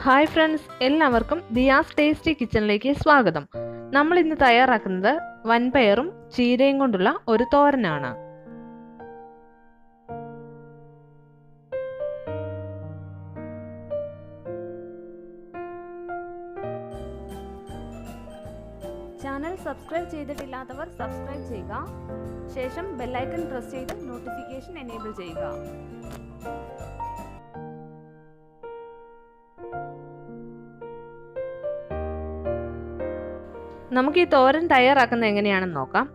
Hi friends, എല്ലാവർക്കും Diaz tasty കിച്ചണിലേക്ക് സ്വാഗതം. നമ്മൾ ഇന്ന് തയ്യാറാക്കുന്നത് വൻപയറും ചീരയും കൊണ്ടുള്ള ഒരു തോരനാണ്. ചാനൽ സബ്സ്ക്രൈബ് ചെയ്തിട്ടില്ലാത്തവർ സബ്സ്ക്രൈബ് ചെയ്യുക. ശേഷം ബെല്ലൈക്കൺ പ്രസ് ചെയ്ത് നോട്ടിഫിക്കേഷൻ എനേബിൾ ചെയ്യുക. നമുക്ക് ഈ തോരൻ തയ്യാറാക്കുന്നത് എങ്ങനെയാണെന്ന് നോക്കാം.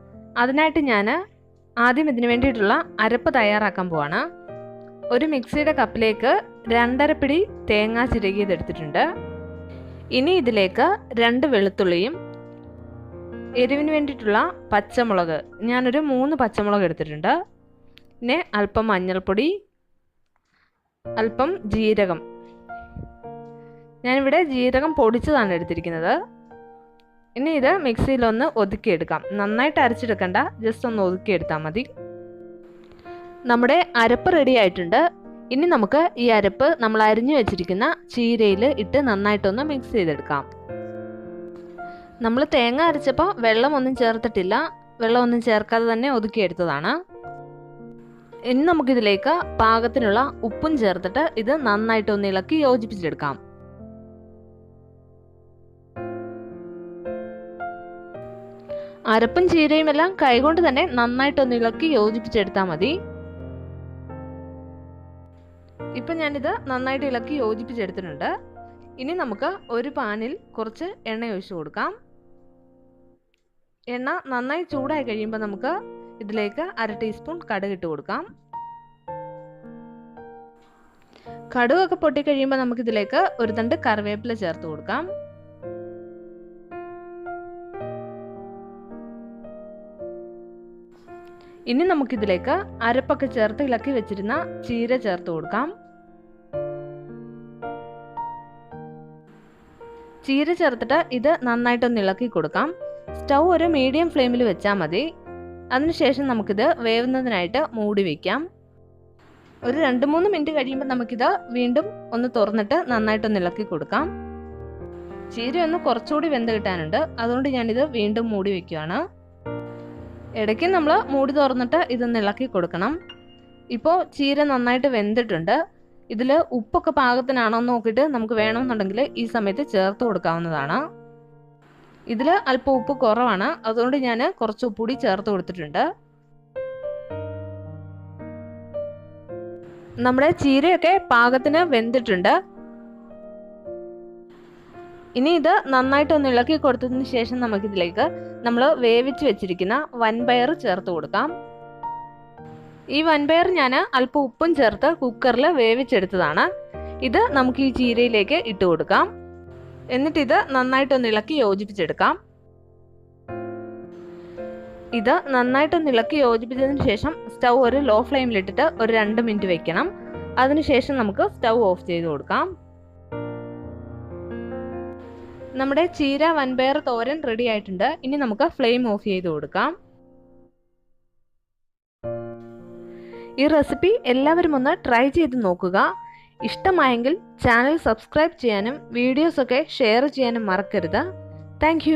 അതിനായിട്ട് ഞാൻ ആദ്യം ഇതിന് വേണ്ടിയിട്ടുള്ള അരപ്പ് തയ്യാറാക്കാൻ പോവാണ്. ഒരു മിക്സിയുടെ കപ്പിലേക്ക് 2.5 പിടി തേങ്ങ ചിരകിയതെടുത്തിട്ടുണ്ട്. ഇനി ഇതിലേക്ക് 2 വെളുത്തുള്ളിയും എരിവിന് വേണ്ടിയിട്ടുള്ള പച്ചമുളക്, ഞാനൊരു 3 പച്ചമുളക് എടുത്തിട്ടുണ്ട്. പിന്നെ അല്പം മഞ്ഞൾപ്പൊടി, അല്പം ജീരകം. ഞാനിവിടെ ജീരകം പൊടിച്ചതാണ് എടുത്തിരിക്കുന്നത്. ഇനി ഇത് മിക്സിയിലൊന്ന് ഒതുക്കിയെടുക്കാം. നന്നായിട്ട് അരച്ചെടുക്കണ്ട, ജസ്റ്റ് ഒന്ന് ഒതുക്കിയെടുത്താൽ മതി. നമ്മുടെ അരപ്പ് റെഡി ആയിട്ടുണ്ട്. ഇനി നമുക്ക് ഈ അരപ്പ് നമ്മൾ അരിഞ്ഞു വെച്ചിരിക്കുന്ന ചീരയിൽ ഇട്ട് നന്നായിട്ടൊന്ന് മിക്സ് ചെയ്തെടുക്കാം. നമ്മൾ തേങ്ങ അരച്ചപ്പോൾ വെള്ളമൊന്നും ചേർത്തിട്ടില്ല, വെള്ളമൊന്നും ചേർക്കാതെ തന്നെ ഒതുക്കിയെടുത്തതാണ്. ഇനി നമുക്കിതിലേക്ക് പാകത്തിനുള്ള ഉപ്പും ചേർത്തിട്ട് ഇത് നന്നായിട്ടൊന്ന് ഇളക്കി യോജിപ്പിച്ചെടുക്കാം. അരപ്പും ചീരയും എല്ലാം കൈകൊണ്ട് തന്നെ നന്നായിട്ടൊന്ന് ഇളക്കി യോജിപ്പിച്ചെടുത്താൽ മതി. ഇപ്പം ഞാനിത് നന്നായിട്ട് ഇളക്കി യോജിപ്പിച്ചെടുത്തിട്ടുണ്ട്. ഇനി നമുക്ക് ഒരു പാനിൽ കുറച്ച് എണ്ണ ഒഴിച്ചു കൊടുക്കാം. എണ്ണ നന്നായി ചൂടായി കഴിയുമ്പോൾ നമുക്ക് ഇതിലേക്ക് 1/2 ടീസ്പൂൺ കടുക് ഇട്ട് കൊടുക്കാം. കടുകൊക്കെ പൊട്ടിക്കഴിയുമ്പോൾ നമുക്കിതിലേക്ക് ഒരു തണ്ട് കറിവേപ്പില ചേർത്ത് കൊടുക്കാം. ഇനി നമുക്കിതിലേക്ക് അരപ്പൊക്കെ ചേർത്ത് ഇളക്കി വെച്ചിരുന്ന ചീര ചേർത്ത് കൊടുക്കാം. ചീര ചേർത്തിട്ട് ഇത് നന്നായിട്ടൊന്ന് ഇളക്കി കൊടുക്കാം. സ്റ്റൗ ഒരു മീഡിയം ഫ്ലെയിമിൽ വെച്ചാൽ മതി. അതിനുശേഷം നമുക്കിത് വേവുന്നതിനായിട്ട് മൂടി വയ്ക്കാം. ഒരു 2-3 മിനിറ്റ് കഴിയുമ്പോൾ നമുക്കിത് വീണ്ടും ഒന്ന് തുറന്നിട്ട് നന്നായിട്ടൊന്ന് ഇളക്കി കൊടുക്കാം. ചീര ഒന്ന് കുറച്ചുകൂടി വെന്ത് കിട്ടാനുണ്ട്, അതുകൊണ്ട് ഞാനിത് വീണ്ടും മൂടി വയ്ക്കുകയാണ്. ഇടയ്ക്ക് നമ്മൾ മൂടി തുറന്നിട്ട് ഇതൊന്ന് ഇളക്കി കൊടുക്കണം. ഇപ്പോൾ ചീര നന്നായിട്ട് വെന്തിട്ടുണ്ട്. ഇതിൽ ഉപ്പൊക്കെ പാകത്തിനാണോ എന്ന് നോക്കിയിട്ട് നമുക്ക് വേണമെന്നുണ്ടെങ്കിൽ ഈ സമയത്ത് ചേർത്ത് കൊടുക്കാവുന്നതാണ്. ഇതിൽ അല്പം ഉപ്പ് കുറവാണ്, അതുകൊണ്ട് ഞാൻ കുറച്ച് ഉപ്പുകൂടി ചേർത്ത് കൊടുത്തിട്ടുണ്ട്. നമ്മുടെ ചീരയൊക്കെ പാകത്തിന് വെന്തിട്ടുണ്ട്. ഇനി ഇത് നന്നായിട്ടൊന്ന് ഇളക്കി കൊടുത്തതിന് ശേഷം നമുക്കിതിലേക്ക് നമ്മൾ വേവിച്ച് വെച്ചിരിക്കുന്ന വൻപയർ ചേർത്ത് കൊടുക്കാം. ഈ വൻപയർ ഞാൻ അല്പം ഉപ്പും ചേർത്ത് കുക്കറിൽ വേവിച്ചെടുത്തതാണ്. ഇത് നമുക്ക് ഈ ചീരയിലേക്ക് ഇട്ട് കൊടുക്കാം. എന്നിട്ട് ഇത് നന്നായിട്ടൊന്ന് ഇളക്കി യോജിപ്പിച്ചെടുക്കാം. ഇത് നന്നായിട്ടൊന്ന് ഇളക്കി യോജിപ്പിച്ചതിന് ശേഷം സ്റ്റൗ ഒരു ലോ ഫ്ലെയിമിലിട്ടിട്ട് ഒരു 2 മിനിറ്റ് വെക്കണം. അതിനുശേഷം നമുക്ക് സ്റ്റൗ ഓഫ് ചെയ്ത് കൊടുക്കാം. നമ്മുടെ ചീര വൻപയർ തോരൻ റെഡി ആയിട്ടുണ്ട്. ഇനി നമുക്ക് ഫ്ലെയിം ഓഫ് ചെയ്ത് കൊടുക്കാം. ഈ റെസിപ്പി എല്ലാവരും ഒന്ന് ട്രൈ ചെയ്ത് നോക്കുക. ഇഷ്ടമായെങ്കിൽ ചാനൽ സബ്സ്ക്രൈബ് ചെയ്യാനും വീഡിയോസൊക്കെ ഷെയർ ചെയ്യാനും മറക്കരുത്. താങ്ക്